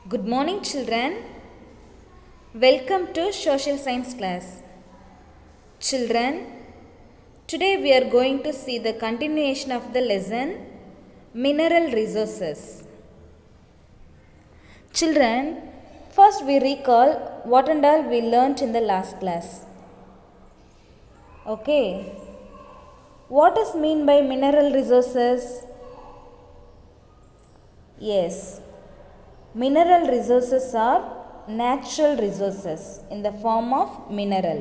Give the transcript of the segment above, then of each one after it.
Good morning, children. Welcome to Social Science class. Children, today we are going to see the continuation of the lesson Mineral Resources. Children, first we recall what and all we learnt in the last class. Okay. What is mean by mineral resources? Yes. Mineral resources are natural resources in the form of mineral.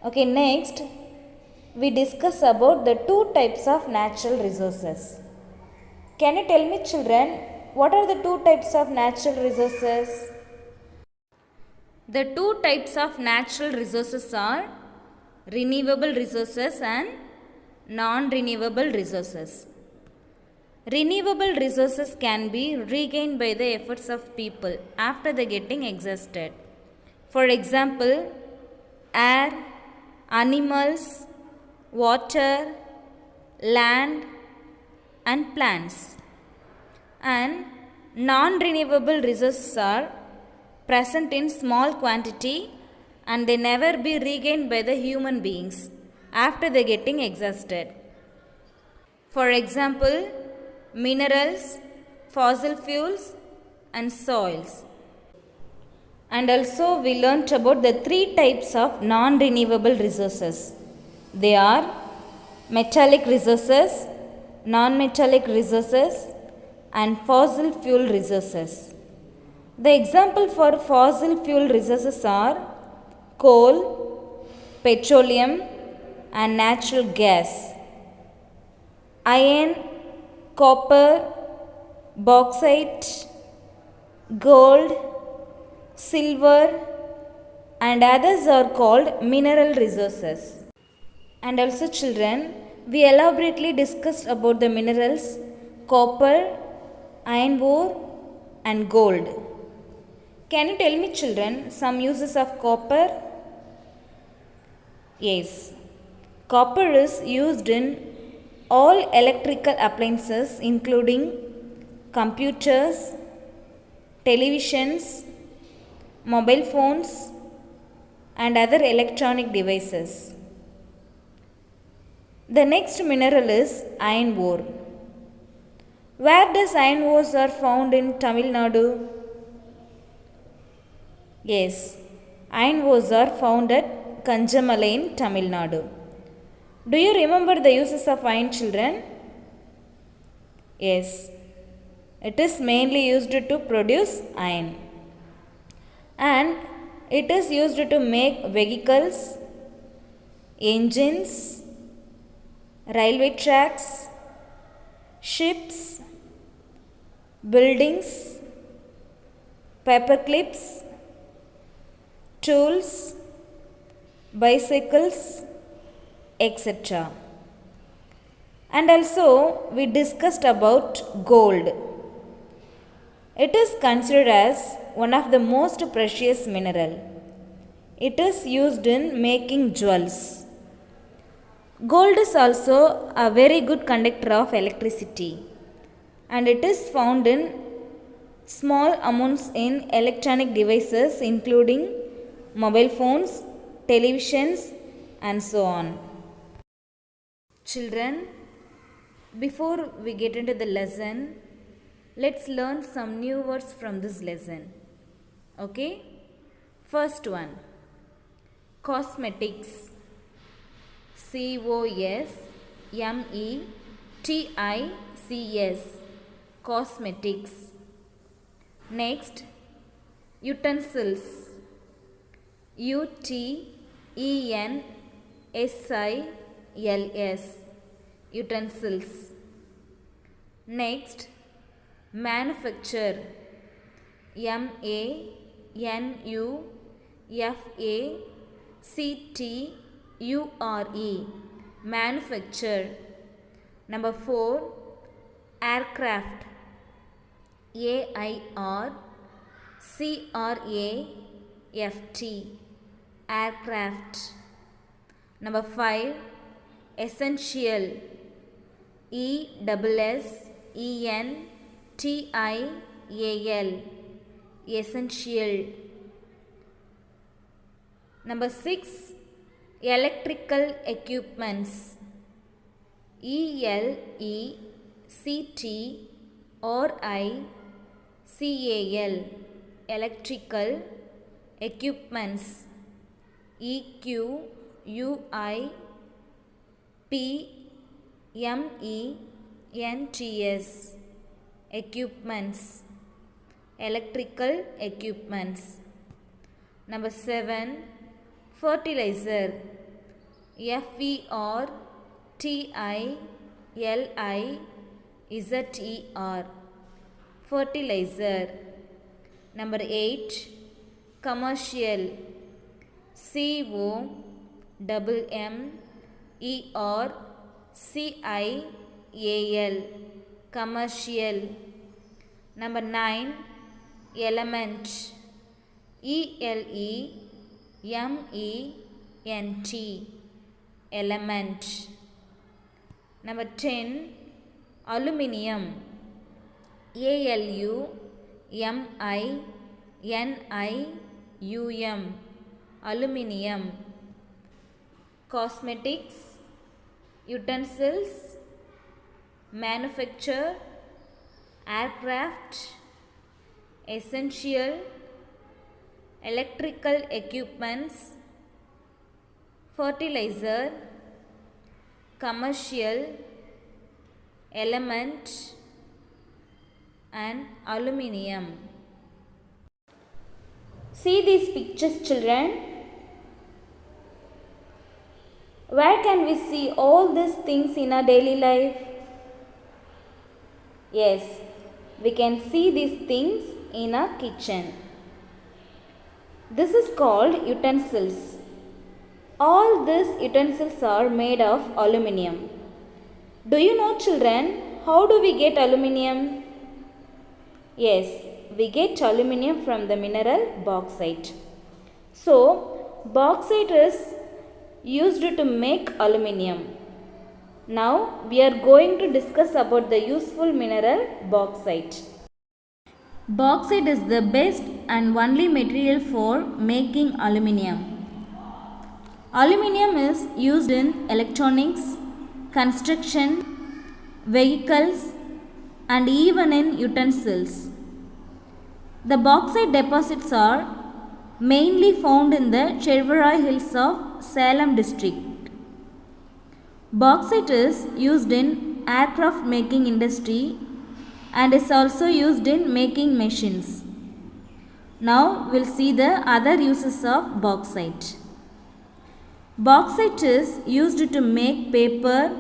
Okay, next we discuss about the two types of natural resources. Can you tell me, children, what are the two types of natural resources? The two types of natural resources are renewable resources and non-renewable resources. Renewable resources can be regained by the efforts of people after they getting exhausted. For example, air, animals, water, land and plants. And non-renewable resources are present in small quantity and they never be regained by the human beings after they getting exhausted. For example, minerals, fossil fuels and soils. And also we learnt about the three types of non-renewable resources. They are metallic resources, non-metallic resources and fossil fuel resources. The example for fossil fuel resources are coal, petroleum and natural gas, iron, copper, bauxite, gold, silver and others are called mineral resources. And also, children, we elaborately discussed about the minerals copper, iron ore and gold. Can you tell me, children, some uses of copper? Yes. Copper is used in all electrical appliances including computers, televisions, mobile phones and other electronic devices. The next mineral is iron ore. Where does iron ores are found in Tamil Nadu? Yes, iron ores are found at Kanjamalai in Tamil Nadu. Do you remember the uses of iron, children? Yes, it is mainly used to produce iron. And it is used to make vehicles, engines, railway tracks, ships, buildings, paper clips, tools, bicycles, etc. And also we discussed about gold. It is considered as one of the most precious mineral. It is used in making jewels. Gold is also a very good conductor of electricity and it is found in small amounts in electronic devices including mobile phones, televisions and so on. Children, before we get into the lesson, let's learn some new words from this lesson. Okay? First one, cosmetics. COSMETICS. Cosmetics. Next, utensils. UTENSILS. Utensils. Next, manufacture. MANUFACTURE. Manufacture. Number 4, aircraft. AIRCRAFT. Aircraft. Number 5, essential. ESSENTIAL. essential. Number 6, electrical equipments, electrical, electrical equipments, equipments, equipments, electrical equipments. Number 7, fertilizer, fertilizer, fertilizer. Number 8, commercial, commercial, commercial. Number 9, element, element, element. Number 10, aluminium, aluminium, aluminium. Cosmetics, utensils, manufacture, aircraft, essential, electrical equipments, fertilizer, commercial, element, and aluminium. See these pictures, children. Where can we see all these things in our daily life? Yes, we can see these things in our kitchen. This is called utensils. All these utensils are made of aluminium. Do you know, children, how do we get aluminium? Yes, we get aluminium from the mineral bauxite. So, bauxite is used to make aluminium. Now, we are going to discuss about the useful mineral bauxite. Bauxite is the best and only material for making aluminium. Aluminium is used in electronics, construction, vehicles, and even in utensils. The bauxite deposits are mainly found in the Chervarai Hills of Salem district. Bauxite is used in aircraft making industry and is also used in making machines. Now we'll see the other uses of bauxite. Bauxite is used to make paper,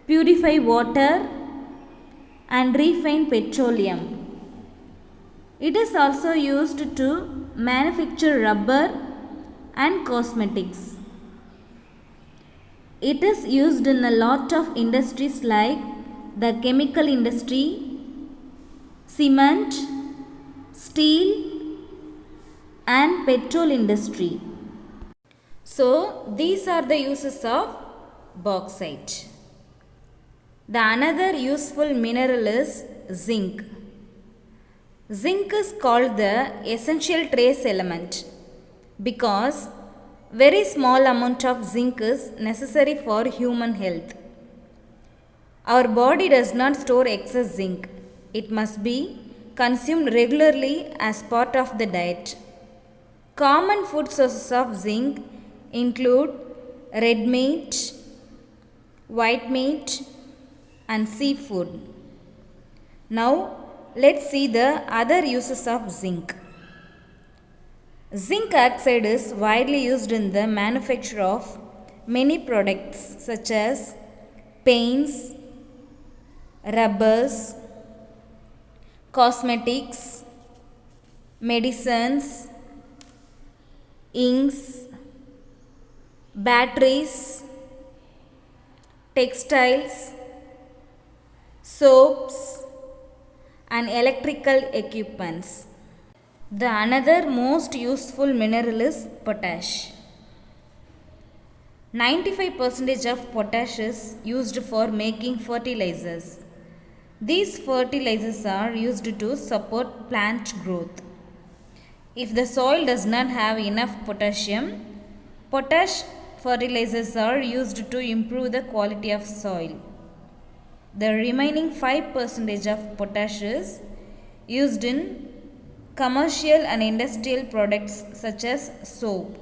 purify water, and refine petroleum. It is also used to manufacture rubber and cosmetics. It is used in a lot of industries like the chemical industry, cement, steel, and petrol industry. So, these are the uses of bauxite. The another useful mineral is zinc. Zinc is called the essential trace element because very small amount of zinc is necessary for human health. Our body does not store excess zinc. It must be consumed regularly as part of the diet. Common food sources of zinc include red meat, white meat, and seafood. Now, let's see the other uses of zinc. Zinc oxide is widely used in the manufacture of many products such as paints, rubbers, cosmetics, medicines, inks, batteries, textiles, soaps, and electrical equipments. The another most useful mineral is potash. 95% of potash is used for making fertilizers. These fertilizers are used to support plant growth. If the soil does not have enough potassium, potash fertilizers are used to improve the quality of soil. The remaining 5% of potash is used in commercial and industrial products such as soap.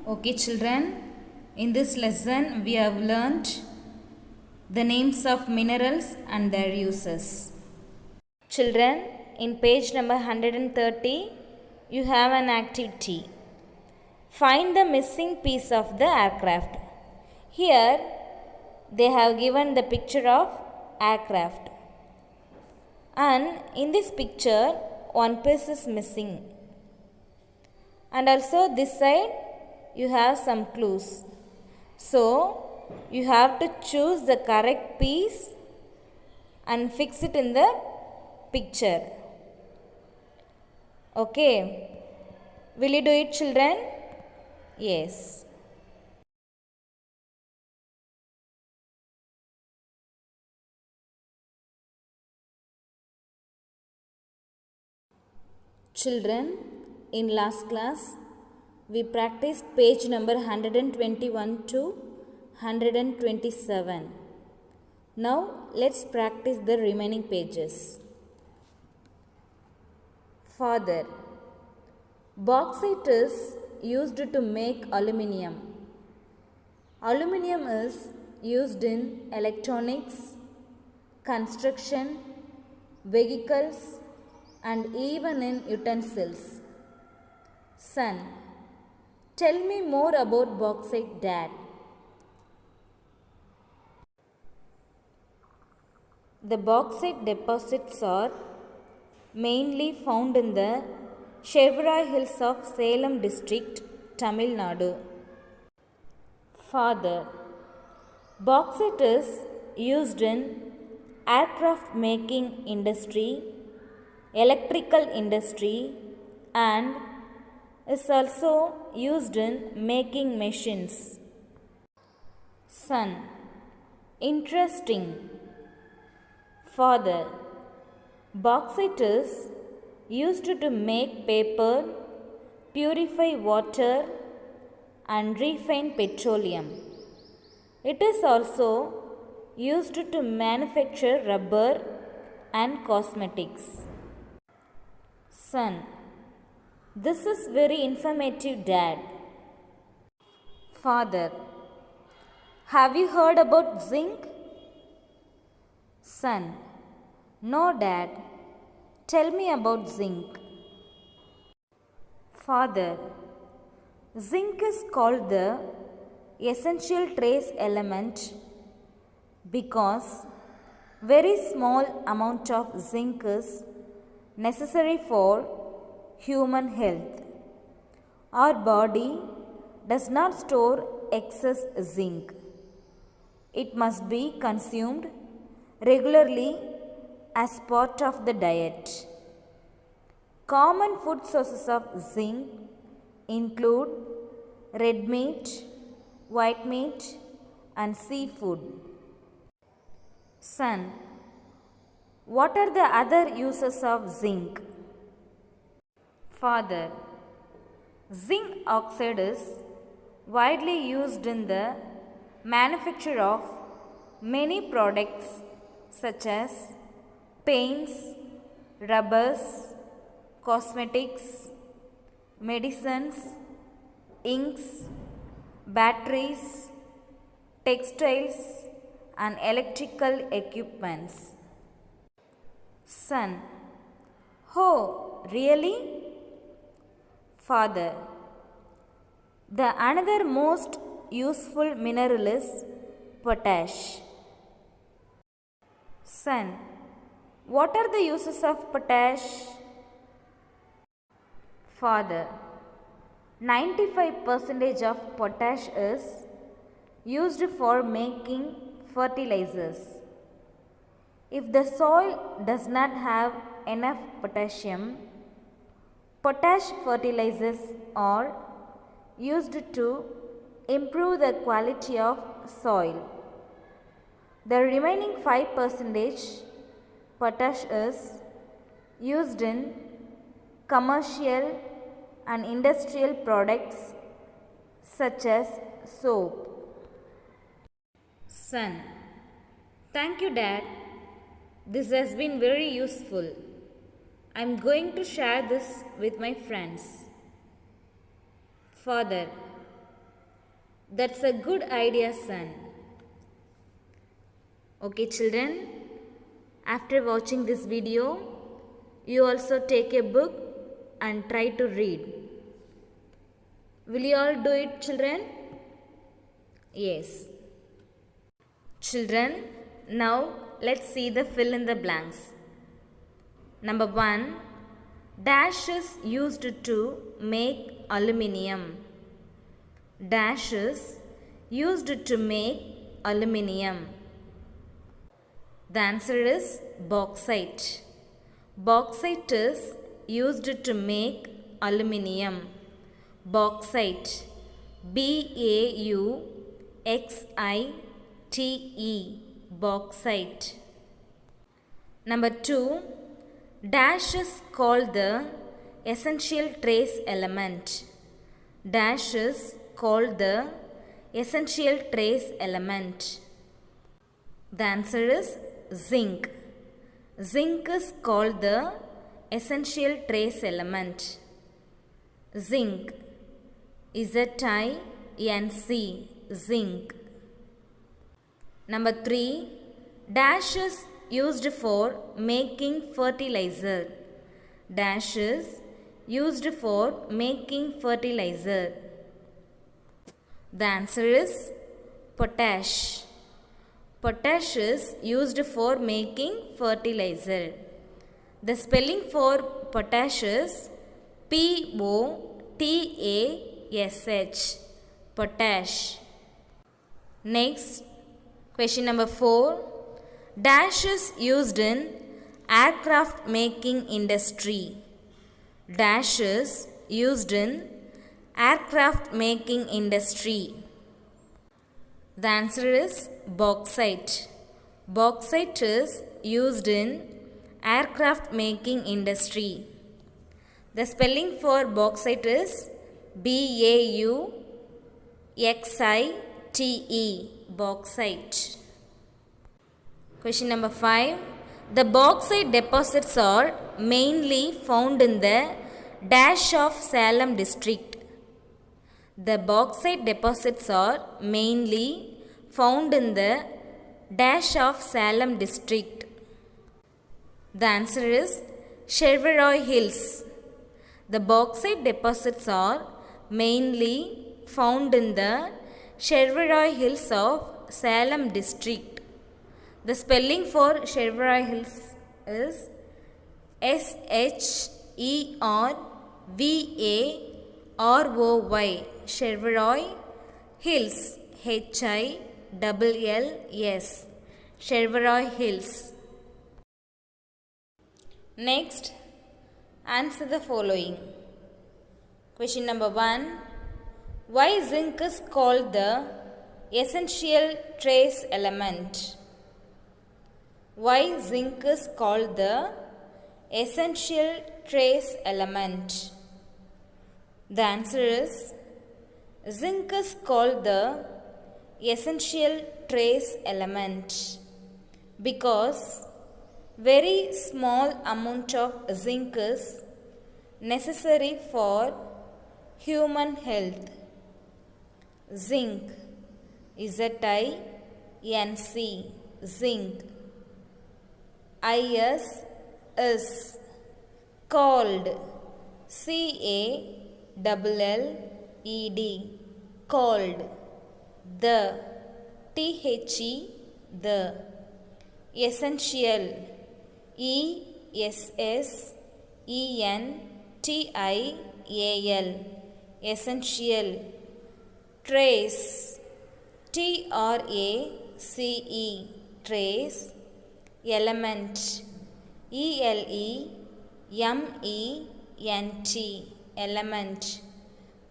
Okay children, in this lesson we have learnt the names of minerals and their uses. Children, in page number 130, you have an activity. Find the missing piece of the aircraft. Here, they have given the picture of aircraft. And in this picture, one piece is missing. And also this side, you have some clues. So, you have to choose the correct piece and fix it in the picture. Okay. Will you do it, children? Yes. Children, in last class, we practiced page number 121 to 127. Now, let's practice the remaining pages. Father. Bauxite is used to make aluminium. Aluminium is used in electronics, construction, vehicles, and even in utensils. Son. Tell me more about bauxite, Dad. The bauxite deposits are mainly found in the Shevarai Hills of Salem district, Tamil Nadu. Father. Bauxite is used in aircraft making industry, electrical industry, and is also used in making machines. Son. Interesting. Father. Bauxite is used to make paper, purify water, and refine petroleum. It is also used to manufacture rubber and cosmetics. Son. This is very informative, Dad. Father. Have you heard about zinc? Son. No, Dad. Tell me about zinc. Father. Zinc is called the essential trace element because very small amount of zinc is necessary for human health. Our body does not store excess zinc. It must be consumed regularly as part of the diet. Common food sources of zinc include red meat, white meat, and seafood. Son. What are the other uses of zinc? Father. Zinc oxide is widely used in the manufacture of many products such as paints, rubbers, cosmetics, medicines, inks, batteries, textiles, and electrical equipments. Son. Oh, really? Father. The another most useful mineral is potash. Son. What are the uses of potash? Father. 95% of potash is used for making fertilizers. If the soil does not have enough potassium, potash fertilizers are used to improve the quality of soil. The remaining 5% potash is used in commercial and industrial products such as soap. Son, thank you, Dad. This has been very useful. I am going to share this with my friends. Father, that's a good idea, son. Okay, children, after watching this video, you also take a book and try to read. Will you all do it, children? Yes. Children, now let's see the fill in the blanks. Number 1. Dash is used to make aluminium. Dash is used to make aluminium. The answer is bauxite. Bauxite is used to make aluminium. Bauxite. B-A-U-X-I-T-E. Bauxite. Number 2. Dash is called the essential trace element. Dash is called the essential trace element. The answer is zinc. Zinc is called the essential trace element. Zinc. Z-I-N-C. Zinc. Number 3. Dash is used for making fertilizer. Dash is used for making fertilizer. The answer is potash. Potash is used for making fertilizer. The spelling for potash is P-O-T-A-S-H. Potash. Next, question number 4. Dash is used in aircraft making industry. Dash is used in aircraft making industry. The answer is bauxite. Bauxite is used in aircraft making industry. The spelling for bauxite is B-A-U-X-I-T-E. Bauxite. Question number 5. The bauxite deposits are mainly found in the dash of Salem district. The bauxite deposits are mainly found in the dash of Salem district. The answer is Sherveroy Hills. The bauxite deposits are mainly found in the Sherveroy Hills of Salem district. The spelling for Sherveroy Hills is S-H-E-R-V-A-R-O-Y. Sherveroy Hills. H-I-L-L-S. Sherveroy Hills. Next, answer the following. Question number 1. Why zinc is called the essential trace element? Why zinc is called the essential trace element? The answer is zinc is called the essential trace element because very small amount of zinc is necessary for human health. Zinc. Z-I-N-C. Zinc. I-S is called. C-A-L-L-E-D. Called. The. T-H-E. The. Essential. E-S-S-E-N-T-I-A-L. Essential. Trace. T-R-A-C-E. Trace. Element. E-L-E-M-E-N-T. Element.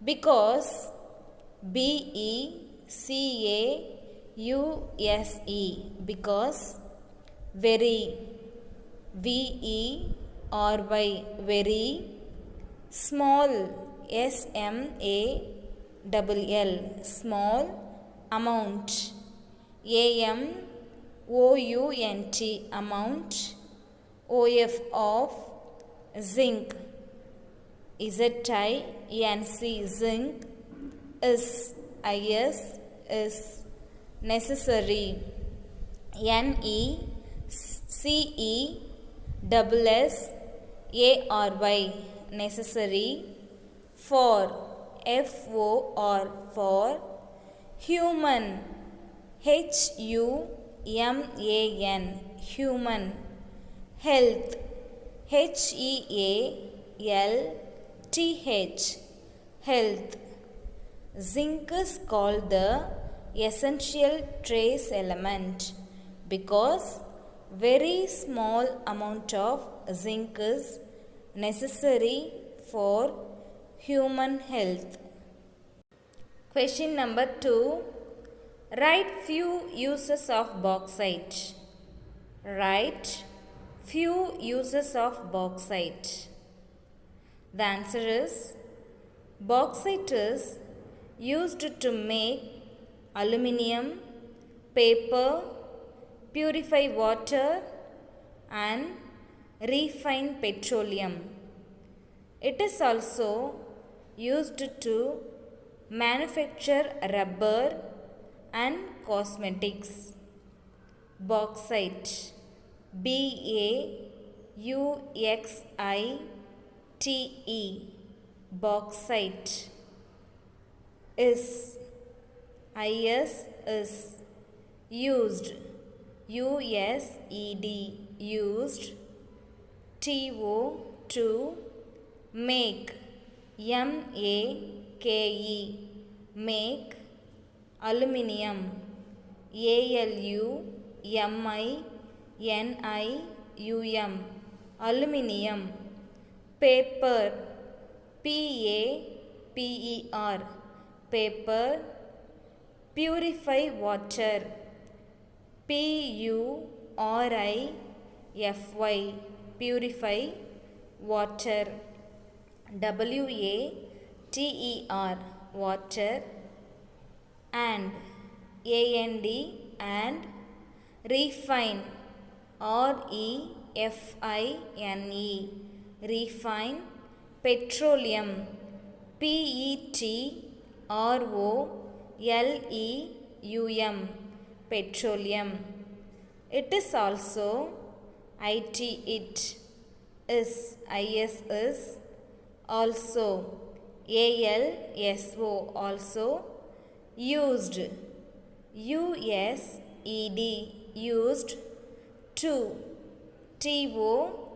Because B-E-C-A use because very, very, very, small, small, small, amount, amount, amount, of, zinc, zinc, zinc, is, necessary, necessary, necessary, for, for, human, human, human, health, health, health. Zinc is called the essential trace element because very small amount of zinc is necessary for human health. Question number 2. Write few uses of bauxite. Write few uses of bauxite. The answer is bauxite is used to make aluminium, paper, purify water and refine petroleum. It is also used to manufacture rubber and cosmetics. Bauxite, Bauxite, bauxite, is used, used, to make, make, aluminium, aluminium, aluminium, paper, paper, paper, purify water, purify, purify water, water, water, and and refine, refine, refine petroleum, petroleum, petroleum. It is also it is also also used, used to,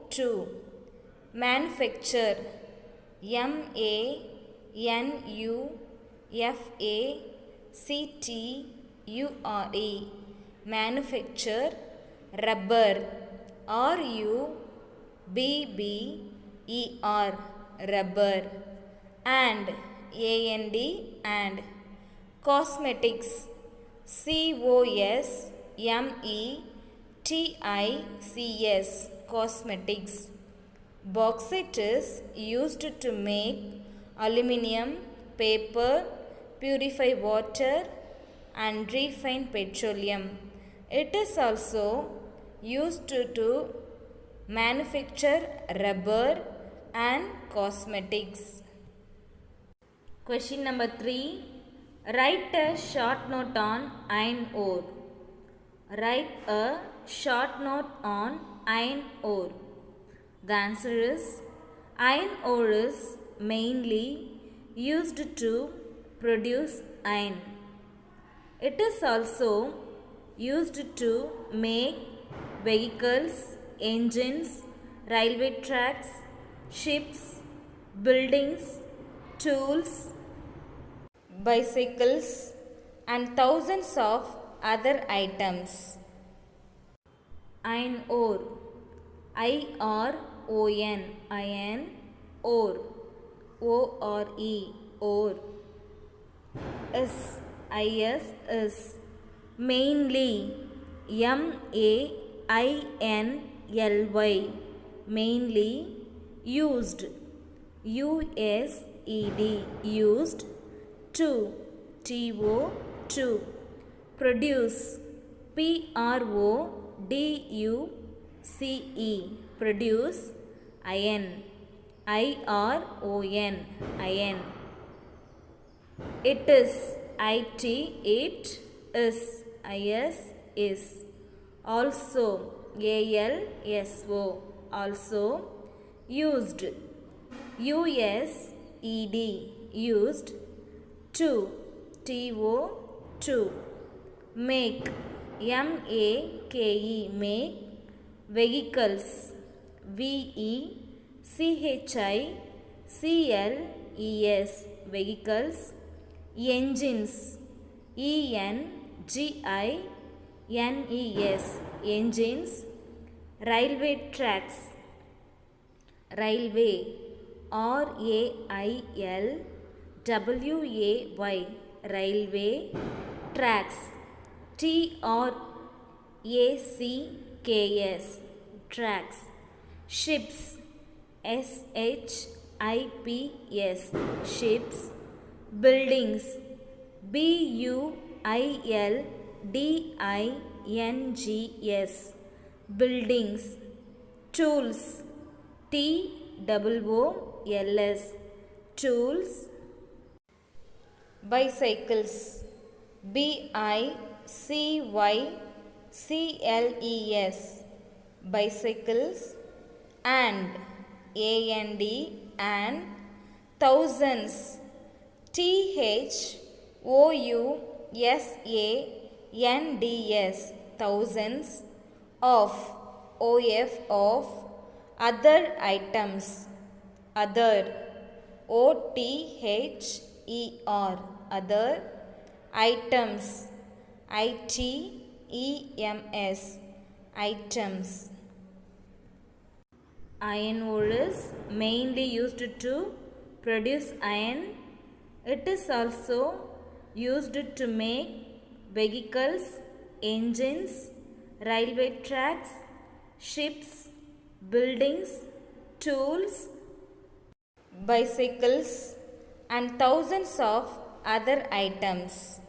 to manufacture, manufacture, manufacture rubber, rubber, and and cosmetics, cosmetics, cosmetics. Bauxite is used to make aluminium, paper, purify water and refine petroleum. It is also used to manufacture rubber and cosmetics. Question number 3. Write a short note on iron ore. Write a short note on iron ore. The answer is iron ore is mainly used to produce iron. It is also used to make vehicles, engines, railway tracks, ships, buildings, tools, bicycles, and thousands of other items. Iron ore, iron, iron, ore, ore, ore, is mainly, mainly, mainly, used, used, used, to, to, produce, produce, produce, iron, iron, iron, it is, it is, is, also, also, also, used, used, used, to, to, make, make, vehicles, vehicles, vehicles, engines, engines, engines, railway tracks, railway, railway, railway, tracks, tracks, tracks, ships, ships, ships, buildings, buildings, buildings, tools, tools, tools, bicycles, bicycles, bicycles, and, and, thousands, thousands, thousands, of, of, other items, other, other, items, items. Iron ore is mainly used to produce iron. It is also used to make vehicles, engines, railway tracks, ships, buildings, tools, bicycles, and thousands of other items.